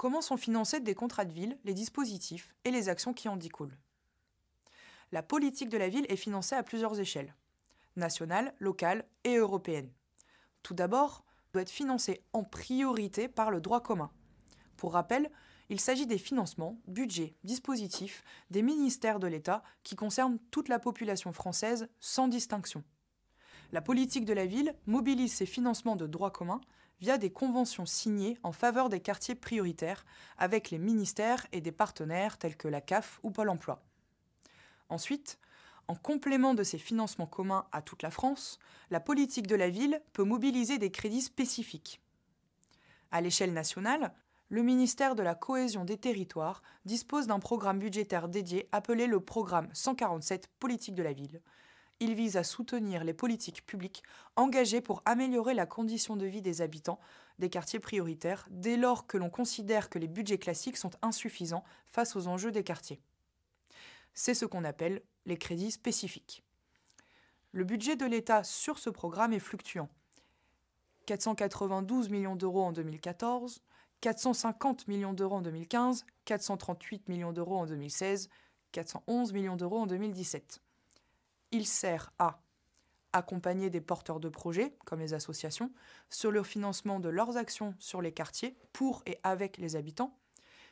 Comment sont financés des contrats de ville, les dispositifs et les actions qui en découlent? La politique de la ville est financée à plusieurs échelles, nationale, locale et européenne. Tout d'abord, elle doit être financée en priorité par le droit commun. Pour rappel, il s'agit des financements, budgets, dispositifs des ministères de l'État qui concernent toute la population française sans distinction. La politique de la ville mobilise ses financements de droit commun via des conventions signées en faveur des quartiers prioritaires avec les ministères et des partenaires tels que la CAF ou Pôle emploi. Ensuite, en complément de ces financements communs à toute la France, la politique de la ville peut mobiliser des crédits spécifiques. À l'échelle nationale, le ministère de la Cohésion des territoires dispose d'un programme budgétaire dédié appelé le programme 147 Politique de la ville. Il vise à soutenir les politiques publiques engagées pour améliorer la condition de vie des habitants des quartiers prioritaires dès lors que l'on considère que les budgets classiques sont insuffisants face aux enjeux des quartiers. C'est ce qu'on appelle les crédits spécifiques. Le budget de l'État sur ce programme est fluctuant. 492 millions d'euros en 2014, 450 millions d'euros en 2015, 438 millions d'euros en 2016, 411 millions d'euros en 2017. Il sert à accompagner des porteurs de projets, comme les associations, sur le financement de leurs actions sur les quartiers, pour et avec les habitants,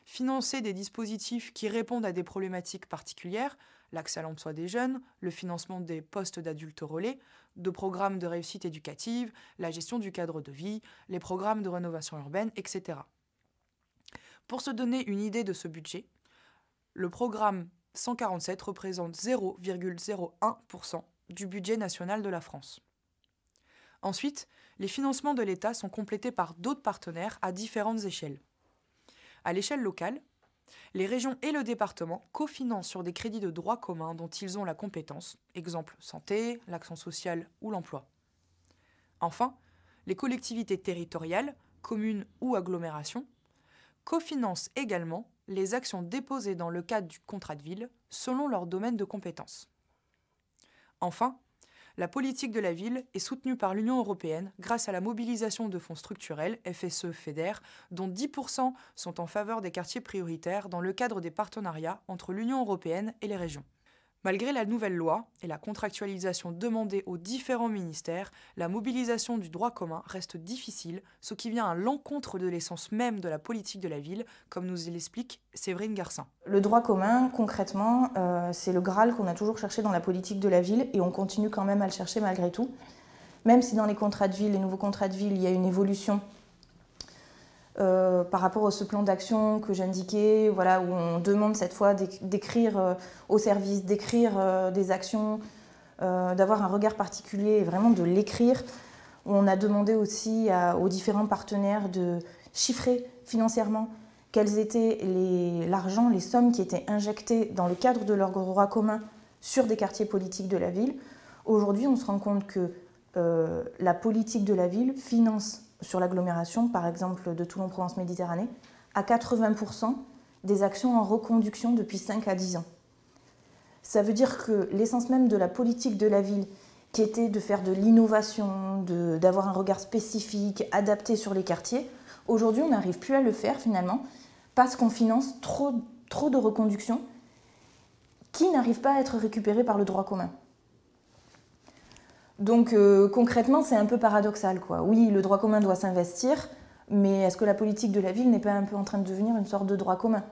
financer des dispositifs qui répondent à des problématiques particulières, l'accès à l'emploi des jeunes, le financement des postes d'adultes relais, de programmes de réussite éducative, la gestion du cadre de vie, les programmes de rénovation urbaine, etc. Pour se donner une idée de ce budget, le programme 147 représente 0,01% du budget national de la France. Ensuite, les financements de l'État sont complétés par d'autres partenaires à différentes échelles. À l'échelle locale, les régions et le département cofinancent sur des crédits de droit commun dont ils ont la compétence, exemple santé, l'action sociale ou l'emploi. Enfin, les collectivités territoriales, communes ou agglomérations, cofinancent également les actions déposées dans le cadre du contrat de ville selon leur domaine de compétence. Enfin, la politique de la ville est soutenue par l'Union européenne grâce à la mobilisation de fonds structurels, FSE, FEDER, dont 10% sont en faveur des quartiers prioritaires dans le cadre des partenariats entre l'Union européenne et les régions. Malgré la nouvelle loi et la contractualisation demandée aux différents ministères, la mobilisation du droit commun reste difficile, ce qui vient à l'encontre de l'essence même de la politique de la ville, comme nous l'explique Séverine Garcin. Le droit commun, concrètement, c'est le Graal qu'on a toujours cherché dans la politique de la ville et on continue quand même à le chercher malgré tout. Même si dans les contrats de ville, les nouveaux contrats de ville, il y a une évolution par rapport à ce plan d'action que j'indiquais, voilà, où on demande cette fois d'écrire au service, d'écrire des actions, d'avoir un regard particulier et vraiment de l'écrire. On a demandé aussi aux différents partenaires de chiffrer financièrement quels étaient l'argent, les sommes qui étaient injectées dans le cadre de leur droit commun sur des quartiers politiques de la ville. Aujourd'hui, on se rend compte que la politique de la ville finance sur l'agglomération, par exemple de Toulon-Provence-Méditerranée, à 80% des actions en reconduction depuis 5 à 10 ans. Ça veut dire que l'essence même de la politique de la ville, qui était de faire de l'innovation, d'avoir un regard spécifique, adapté sur les quartiers, aujourd'hui on n'arrive plus à le faire finalement, parce qu'on finance trop de reconduction qui n'arrivent pas à être récupérées par le droit commun. Donc concrètement, c'est un peu paradoxal, quoi. Oui, le droit commun doit s'investir, mais est-ce que la politique de la ville n'est pas un peu en train de devenir une sorte de droit commun ?